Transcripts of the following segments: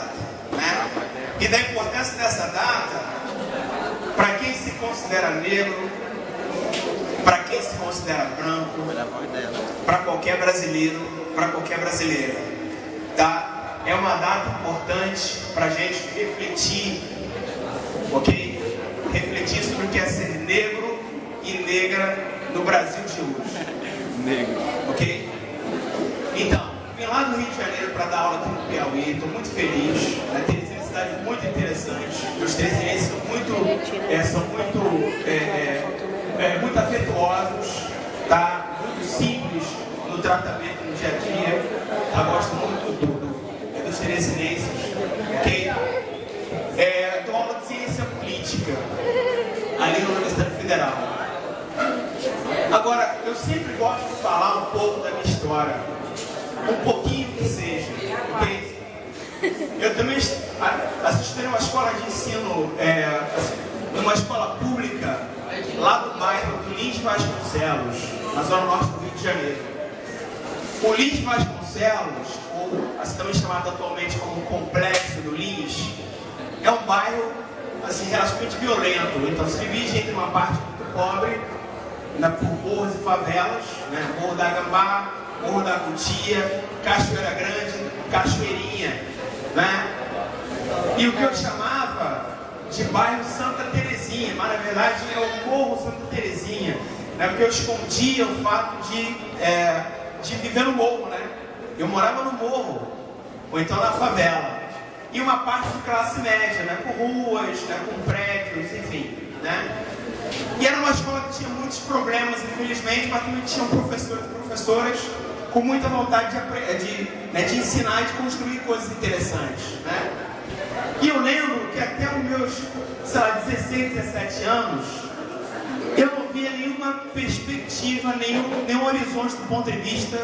data, né? E da importância dessa data para quem se considera negro, para quem se considera branco, para qualquer brasileiro, para qualquer brasileira, tá? É uma data importante para a gente refletir, ok? Refletir sobre o que é ser negro e negra no Brasil de hoje. Negro. Ok? Então, vim lá do Rio de Janeiro para dar aula aqui no Piauí, estou muito feliz. A Teresina é uma cidade muito interessante. Os teresinenses são muito afetuosos, tá? Muito simples no tratamento no dia a dia. Eu gosto muito dos teresinenses. Ok? Dou aula de ciência política ali na Universidade Federal. Agora, eu sempre gosto de falar um pouco da minha história, um pouquinho que seja, ok? Eu também assisti a uma escola de ensino, numa escola pública, lá do bairro do Lins Vasconcelos, na zona norte do Rio de Janeiro. O Lins Vasconcelos, ou assim também chamado atualmente como Complexo do Lins, é um bairro assim, relativamente violento, então se divide entre uma parte muito pobre, por morros e favelas, né? Morro da Gambá, Morro da Cutia, Cachoeira Grande, Cachoeirinha, né? E o que eu chamava de bairro Santa Terezinha, mas na verdade é o Morro Santa Terezinha, né? Porque eu escondia o fato de viver no morro, né? Eu morava no morro, ou então na favela, e uma parte de classe média, né? Com ruas, né? Com prédios, enfim, né? E era uma escola que tinha muitos problemas, infelizmente, mas também tinham professores e professoras com muita vontade de ensinar e de construir coisas interessantes, né? E eu lembro que até os meus, 16, 17 anos, eu não via nenhuma perspectiva, nenhum horizonte do ponto de vista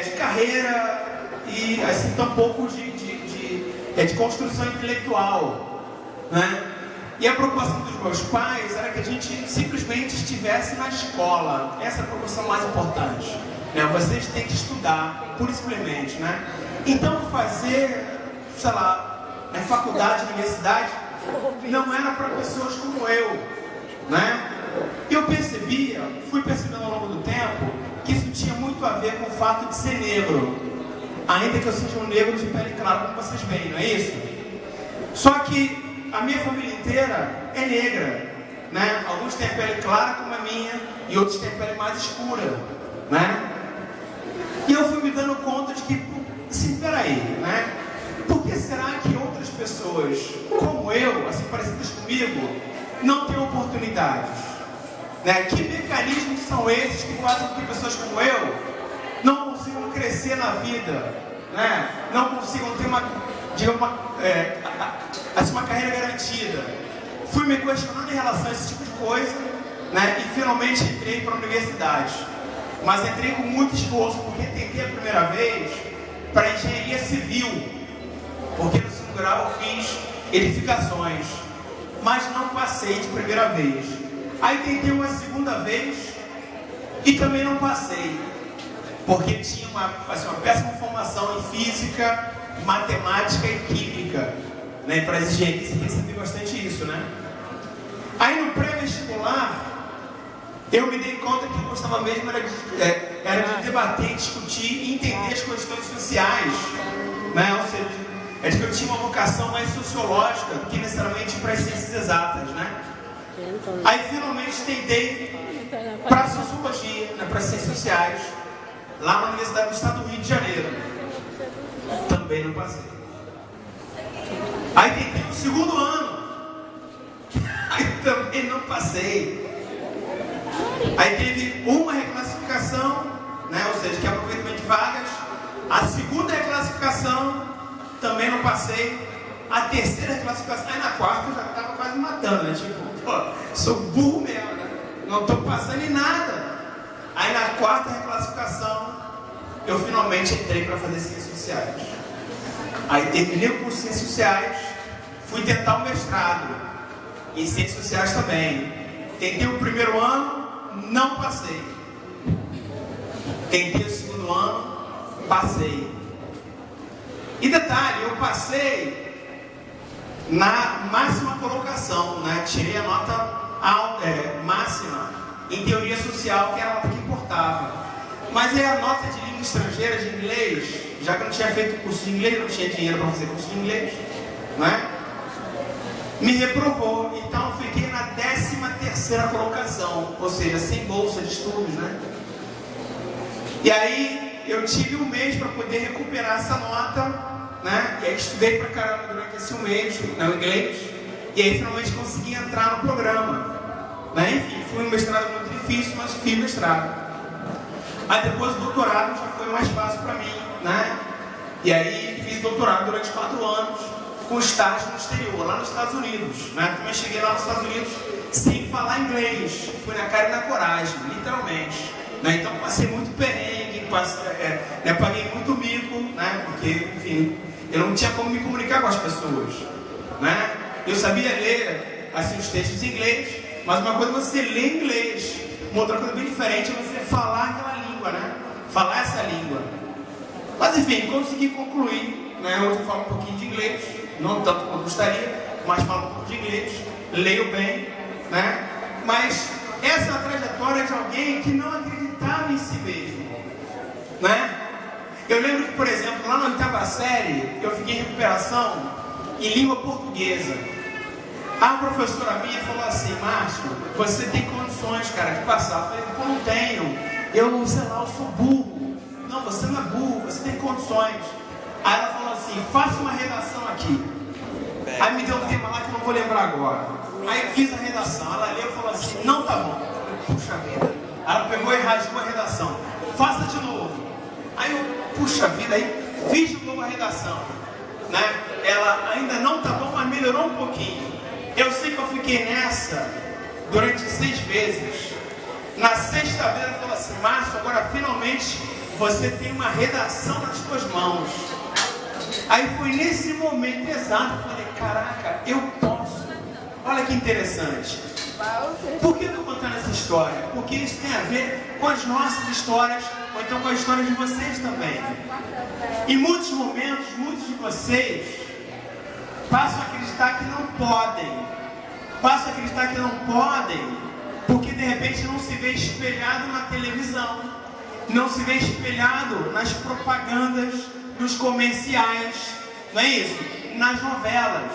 de carreira e assim, tampouco de construção intelectual, né? E a preocupação dos meus pais era que a gente simplesmente estivesse na escola. Essa é a preocupação mais importante, né? Vocês têm que estudar, pura e simplesmente, né? Então fazer, faculdade, universidade, não era para pessoas como eu, né? E eu fui percebendo ao longo do tempo, que isso tinha muito a ver com o fato de ser negro. Ainda que eu seja um negro de pele clara, como vocês veem, não é isso? Só que a minha família inteira é negra, né? Alguns têm a pele clara como a minha e outros têm a pele mais escura, né? E eu fui me dando conta de que, assim, peraí, né? Por que será que outras pessoas como eu, assim, parecidas comigo, não têm oportunidades? Né? Que mecanismos são esses que fazem com que pessoas como eu não consigam crescer na vida, né? Não consigam ter uma carreira garantida? Fui me questionando em relação a esse tipo de coisa, né? E finalmente entrei para a universidade. Mas entrei com muito esforço, porque tentei a primeira vez para engenharia civil, porque no segundo grau eu fiz edificações, mas não passei de primeira vez. Aí tentei uma segunda vez e também não passei, porque tinha uma péssima formação em física, matemática e química, né? Para as engenharias você tem que saber bastante isso, né? Aí no pré-vestibular eu me dei conta que eu gostava mesmo era de debater, discutir e entender as questões sociais, né? Ou seja, é de que eu tinha uma vocação mais sociológica do que necessariamente para as ciências exatas, né? Aí finalmente tentei para a sociologia, né? Para as ciências sociais, lá na Universidade do Estado do Rio de Janeiro. Também não passei. Aí tentei no segundo ano. Aí também não passei. Aí teve uma reclassificação, né? Ou seja, que é aproveitamento de vagas. A segunda reclassificação também não passei. A terceira reclassificação, aí na quarta eu já estava quase me matando, né? Tipo, sou burro mesmo, né? Não estou passando em nada. Aí na quarta reclassificação eu finalmente entrei para fazer ciências sociais. Aí terminei o curso de ciências sociais, fui tentar o mestrado em ciências sociais também. Tentei o primeiro ano, não passei. Tentei o segundo ano, passei. E detalhe, eu passei na máxima colocação, né? Tirei a nota máxima em teoria social, que era a nota que importava. Mas aí a nota de língua estrangeira, de inglês, já que eu não tinha feito curso de inglês, não tinha dinheiro para fazer curso de inglês, né? Me reprovou. Então eu fiquei na 13ª colocação, ou seja, sem bolsa de estudos, né? E aí eu tive um mês para poder recuperar essa nota, né? E aí estudei pra caramba durante esse um mês, no inglês, e aí finalmente consegui entrar no programa, né? Enfim, foi um mestrado muito difícil, mas fiz mestrado. Aí depois o doutorado já foi mais fácil para mim, né? E aí fiz doutorado durante 4 anos, com estágio no exterior, lá nos Estados Unidos, né? Também cheguei lá nos Estados Unidos sem falar inglês, fui na cara e na coragem, literalmente, né? Então passei muito perrengue, paguei muito mico, né? Porque, enfim, eu não tinha como me comunicar com as pessoas, né? Eu sabia ler, assim, os textos em inglês, mas uma coisa é você ler inglês, uma outra coisa bem diferente é você falar aquela língua, né? Falar essa língua. Mas enfim, consegui concluir, né? Hoje eu falo um pouquinho de inglês, não tanto como eu gostaria, mas falo um pouco de inglês, leio bem, né? Mas essa é a trajetória de alguém que não acreditava em si mesmo, né? Eu lembro que, por exemplo, lá na 8ª série, eu fiquei em recuperação em língua portuguesa. A professora minha falou assim: Márcio, você tem condições, cara, de passar. Eu falei: pô, não tenho. Eu, sei lá, eu sou burro. Não, você não é burro, você tem condições. Aí ela falou assim: faça uma redação aqui. Aí me deu um tema lá que eu não vou lembrar agora. Aí eu fiz a redação. Ela leu e falou assim: não tá bom. Puxa vida. Ela pegou e rasgou a redação. Faça de novo. Aí eu, puxa vida, aí fiz de novo a redação, né? Ela ainda não tá bom, mas melhorou um pouquinho. Eu sei que eu fiquei nessa durante 6 vezes. Na 6ª vez ela falou assim: Márcio, agora finalmente você tem uma redação nas suas mãos. Aí foi nesse momento exato, eu falei: caraca, eu posso. Olha que interessante. Por que eu estou contando essa história? Porque isso tem a ver com as nossas histórias, ou então com a história de vocês também. Em muitos momentos, muitos de vocês passam a acreditar que não podem. Passam a acreditar que não podem, porque de repente não se vê espelhado na televisão, não se vê espelhado nas propagandas, nos comerciais, não é isso? Nas novelas.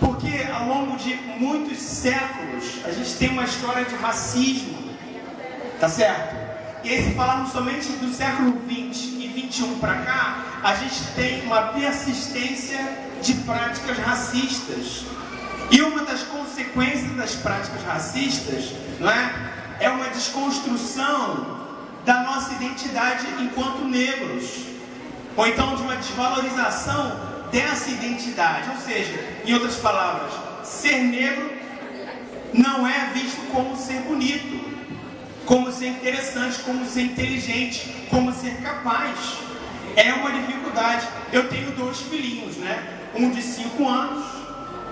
Porque ao longo de muitos séculos a gente tem uma história de racismo, tá certo? E aí, se falarmos somente do século 20 e 21 para cá, a gente tem uma persistência de práticas racistas. E uma das consequências das práticas racistas, não é? É uma desconstrução da nossa identidade enquanto negros, ou então de uma desvalorização dessa identidade. Ou seja, em outras palavras, ser negro não é visto como ser bonito, como ser interessante, como ser inteligente, como ser capaz. É uma dificuldade. Eu tenho 2 filhinhos, né? Um de 5 anos,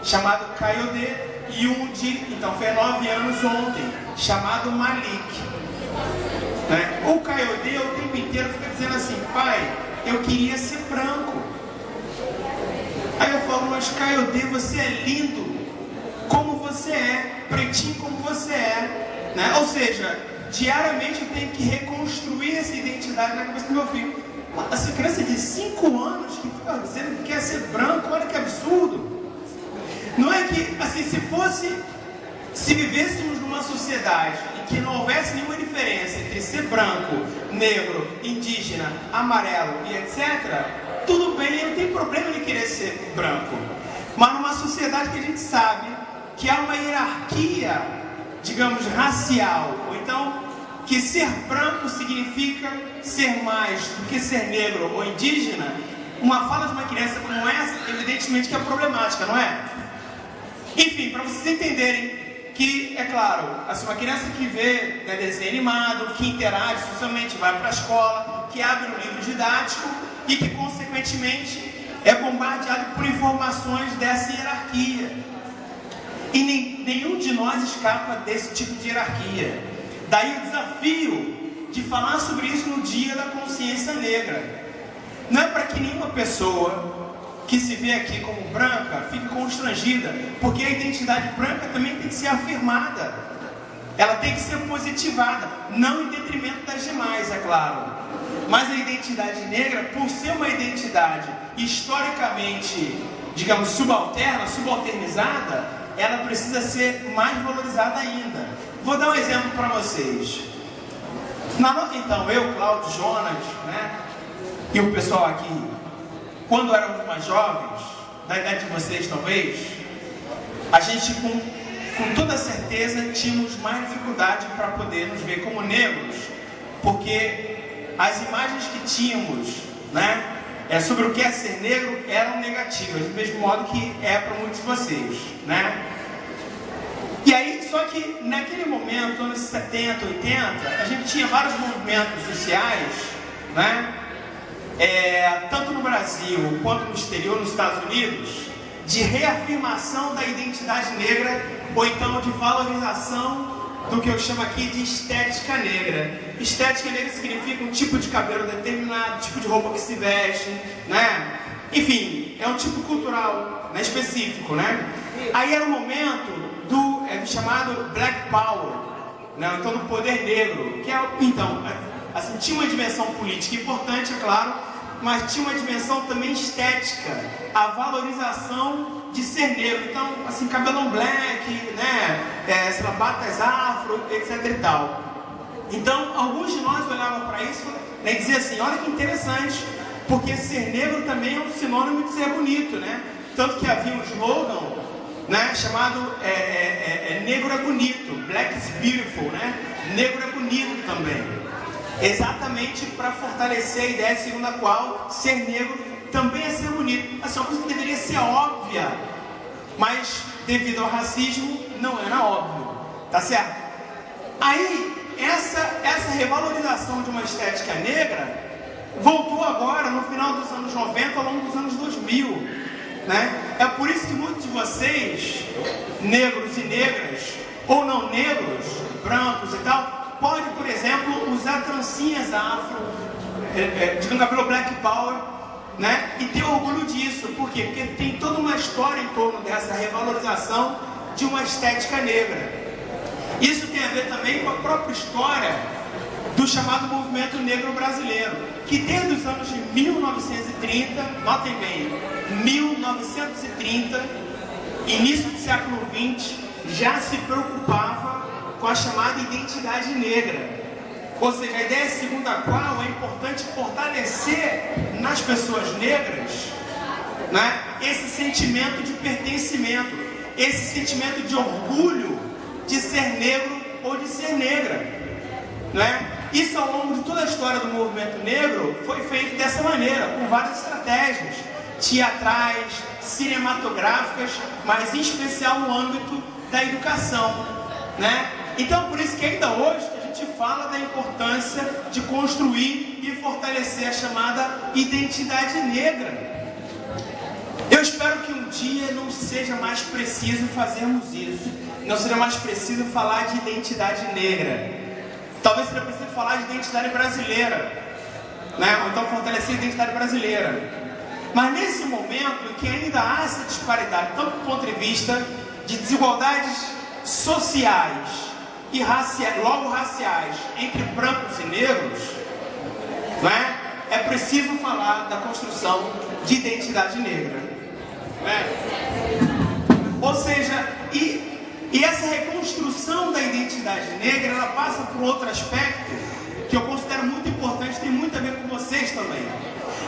chamado Kayode, e um de, então fez 9 anos ontem, chamado Malik, né? O Kayode o tempo inteiro fica dizendo assim: pai, eu queria ser branco. Aí eu falo: mas Kayode, você é lindo como você é, pretinho como você é, né? Ou seja, diariamente eu tenho que reconstruir essa identidade na cabeça do meu filho. Essa criança de 5 anos que fica dizendo que quer ser branco, olha que absurdo. Não é que, assim, se vivêssemos numa sociedade em que não houvesse nenhuma diferença entre ser branco, negro, indígena, amarelo e etc., tudo bem, não tem problema ele querer ser branco. Mas numa sociedade que a gente sabe que há uma hierarquia, digamos, racial, ou então que ser branco significa ser mais do que ser negro ou indígena, uma fala de uma criança como essa, evidentemente que é problemática, não é? Enfim, para vocês entenderem que, é claro, assim, uma criança que vê, né, desenho animado, que interage socialmente, vai para a escola, que abre um livro didático e que, consequentemente, é bombardeado por informações dessa hierarquia. E nenhum de nós escapa desse tipo de hierarquia. Daí o desafio de falar sobre isso no Dia da Consciência Negra. não é para que nenhuma pessoa que se vê aqui como branca fique constrangida, porque a identidade branca também tem que ser afirmada, ela tem que ser positivada, não em detrimento das demais, é claro. Mas a identidade negra, por ser uma identidade historicamente, digamos, subalternizada, ela precisa ser mais valorizada ainda. Vou dar um exemplo para vocês. Então, eu, Cláudio, Jonas, né, e o pessoal aqui, quando éramos mais jovens, da idade de vocês talvez, a gente com toda certeza tínhamos mais dificuldade para poder nos ver como negros, porque as imagens que tínhamos, né, sobre o que é ser negro eram negativas, do mesmo modo que é para muitos de vocês, né? E aí, só que naquele momento, anos 70, 80, a gente tinha vários movimentos sociais, né? Tanto no Brasil quanto no exterior, nos Estados Unidos, de reafirmação da identidade negra, ou então de valorização do que eu chamo aqui de estética negra. Estética negra significa um tipo de cabelo determinado, tipo de roupa que se veste, né? Enfim, é um tipo cultural, né, específico, né? Aí era o momento do chamado Black Power, né? Então do poder negro, que então, assim, tinha uma dimensão política importante, é claro, mas tinha uma dimensão também estética, a valorização de ser negro. Então, assim, cabelão black, né, sei lá, batas afro, etc e tal. Então, alguns de nós olhavam para isso, né, e diziam assim, olha que interessante, porque ser negro também é um sinônimo de ser bonito, né? Tanto que havia um slogan, né, chamado negro é bonito, black is beautiful, né? Negro é bonito também. Exatamente para fortalecer a ideia segundo a qual ser negro também é ser bonito. Assim, uma coisa que deveria ser óbvia, mas devido ao racismo não era óbvio, tá certo? Aí, essa revalorização de uma estética negra voltou agora no final dos anos 90, ao longo dos anos 2000, né? É por isso que muitos de vocês, negros e negras, ou não negros, brancos e tal, pode, por exemplo, usar trancinhas afro, de um cabelo black power, né? E ter orgulho disso. Por quê? Porque tem toda uma história em torno dessa revalorização de uma estética negra. Isso tem a ver também com a própria história do chamado movimento negro brasileiro, que desde os anos de 1930, notem bem, 1930, início do século XX, já se preocupava com a chamada identidade negra. Ou seja, a ideia segundo a qual é importante fortalecer nas pessoas negras, né, esse sentimento de pertencimento, esse sentimento de orgulho de ser negro ou de ser negra, né? Isso ao longo de toda a história do movimento negro foi feito dessa maneira, com várias estratégias teatrais, cinematográficas, mas em especial no âmbito da educação, né? Então, por isso que ainda hoje a gente fala da importância de construir e fortalecer a chamada identidade negra. Eu espero que um dia não seja mais preciso fazermos isso, não seja mais preciso falar de identidade negra. Talvez seja preciso falar de identidade brasileira, né? Ou então fortalecer a identidade brasileira. Mas nesse momento em que ainda há essa disparidade, tanto do ponto de vista de desigualdades sociais e logo raciais entre brancos e negros, né? É preciso falar da construção de identidade negra, né? Ou seja, e essa reconstrução da identidade negra, ela passa por outro aspecto que eu considero muito importante, tem muito a ver com vocês também.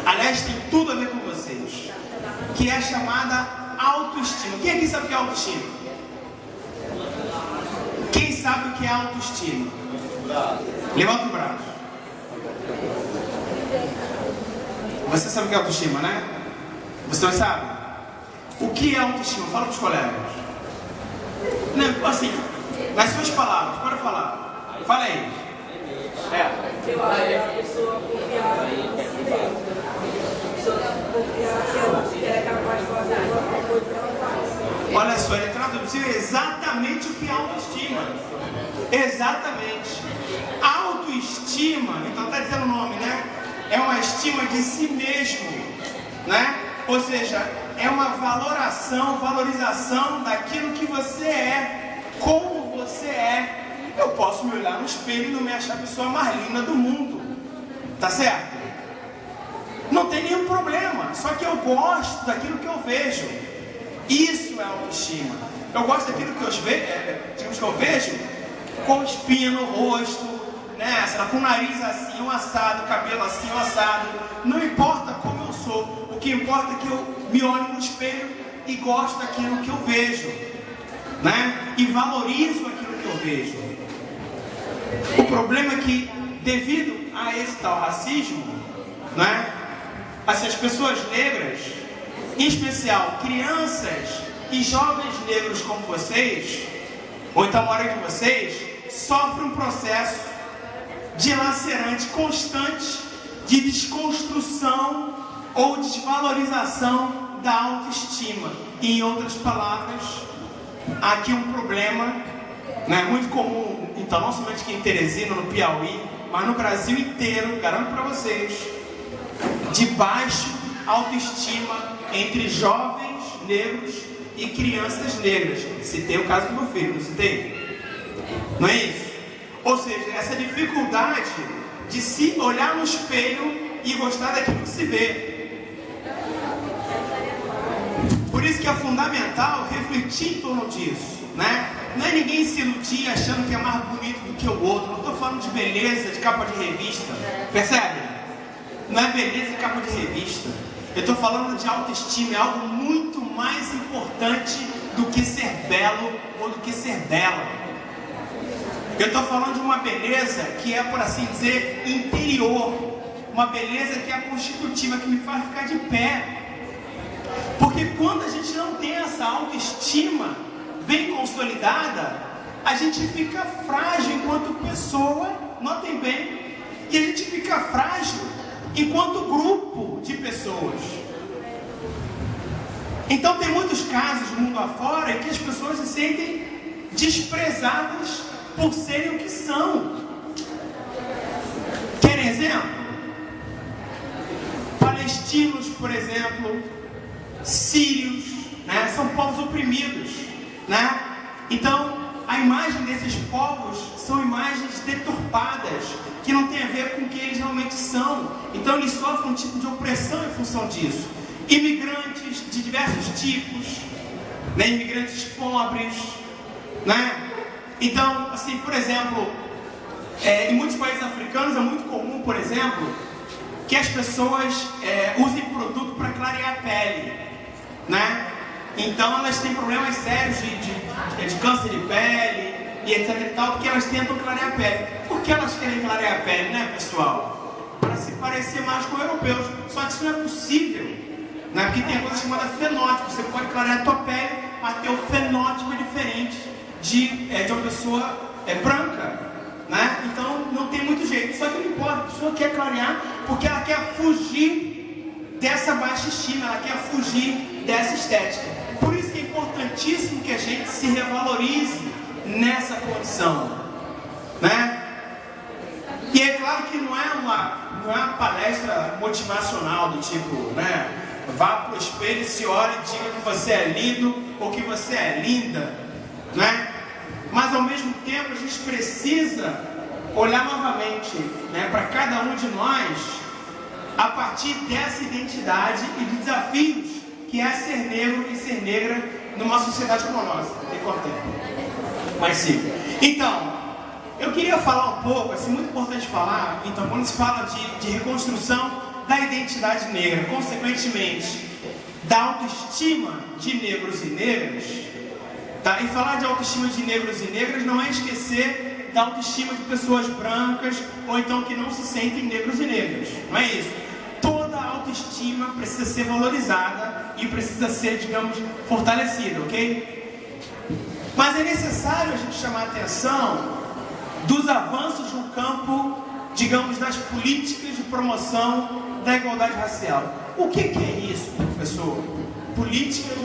Aliás, tem tudo a ver com vocês, que é a chamada autoestima. Quem aqui sabe o que é autoestima? Quem sabe o que é autoestima? Levanta o braço. Você sabe o que é autoestima, né? Você não sabe? O que é autoestima? Fala para os colegas. Não, assim, nas suas palavras, pode falar. Fala aí. Eu acho que a pessoa confiar em si mesma. A pessoa confiar que ela é capaz de fazer alguma coisa que ela faz. Olha só, ele traduziu exatamente o que é autoestima. Exatamente. Autoestima, então está dizendo o nome, né? é uma estima de si mesmo, né? Ou seja, é uma valorização daquilo que você é, como você é. Eu posso me olhar no espelho e não me achar a pessoa mais linda do mundo, tá certo? Não tem nenhum problema, só que eu gosto daquilo que eu vejo. Isso é autoestima. Eu gosto daquilo que eu vejo com espinha no rosto, né? Com o nariz assim, um assado, cabelo assim, um assado. Não importa como eu sou, o que importa é que eu me olho no espelho e gosto daquilo que eu vejo, né? E valorizo aquilo que eu vejo. O problema é que, devido a esse tal racismo, né? As pessoas negras, em especial crianças e jovens negros como vocês, ou então a maioria de vocês, sofrem um processo dilacerante, constante, de desconstrução ou desvalorização da autoestima. E, em outras palavras, há aqui um problema, né, muito comum, então, não somente aqui em Teresina, no Piauí, mas no Brasil inteiro, garanto para vocês, de baixa autoestima entre jovens negros e crianças negras. Citei o caso do meu filho, não citei? Não é isso? Ou seja, essa dificuldade de se olhar no espelho e gostar daquilo que se vê. Por isso que é fundamental refletir em torno disso, né? Não é ninguém se iludir achando que é mais bonito do que o outro. Não estou falando de beleza de capa de revista, percebe? Não é beleza de capa de revista. Eu estou falando de autoestima, é algo muito mais importante do que ser belo ou do que ser bela. Eu estou falando de uma beleza que é, por assim dizer, interior. Uma beleza que é constitutiva, que me faz ficar de pé. Porque quando a gente não tem essa autoestima bem consolidada, a gente fica frágil enquanto pessoa, notem bem, e a gente fica frágil enquanto grupo de pessoas. Então tem muitos casos no mundo afora em que as pessoas se sentem desprezadas por serem o que são. Querem exemplo? Palestinos, por exemplo, sírios, né? São povos oprimidos, né? Então, a imagem desses povos são imagens deturpadas, que não tem a ver com o que eles realmente são. Então, eles sofrem um tipo de opressão em função disso. Imigrantes de diversos tipos, né? Imigrantes pobres, né? Então, assim, por exemplo, em muitos países africanos é muito comum, por exemplo, que as pessoas usem produto para clarear a pele, né? Então elas têm problemas sérios de câncer de pele e etc e tal, porque elas tentam clarear a pele. Por que elas querem clarear a pele, né, pessoal? Para se parecer mais com europeus. Só que isso não é possível, né? Porque tem a coisa chamada fenótipo. Você pode clarear a tua pele, mas ter o fenótipo diferente de uma pessoa branca, né? Então não tem muito jeito. Só que não importa, a pessoa quer clarear porque ela quer fugir dessa baixa estima, ela quer fugir dessa estética. Por isso que é importantíssimo que a gente se revalorize nessa condição, né? E é claro que não é uma palestra motivacional do tipo, né? Vá para o espelho e se olhe e diga que você é lindo ou que você é linda, né? Mas ao mesmo tempo a gente precisa olhar novamente, né, para cada um de nós a partir dessa identidade e de desafios que é ser negro e ser negra numa sociedade como a nossa. Tem quanto tempo? Mais 5. Então, eu queria falar um pouco, assim, muito importante falar, então, quando se fala de reconstrução da identidade negra, consequentemente, da autoestima de negros e negras, tá? E falar de autoestima de negros e negras não é esquecer da autoestima de pessoas brancas, ou então que não se sentem negros e negras, não é isso. Toda autoestima precisa ser valorizada e precisa ser, digamos, fortalecida, ok? Mas é necessário a gente chamar a atenção dos avanços no campo, digamos, das políticas de promoção da igualdade racial. O que é isso, professor? Política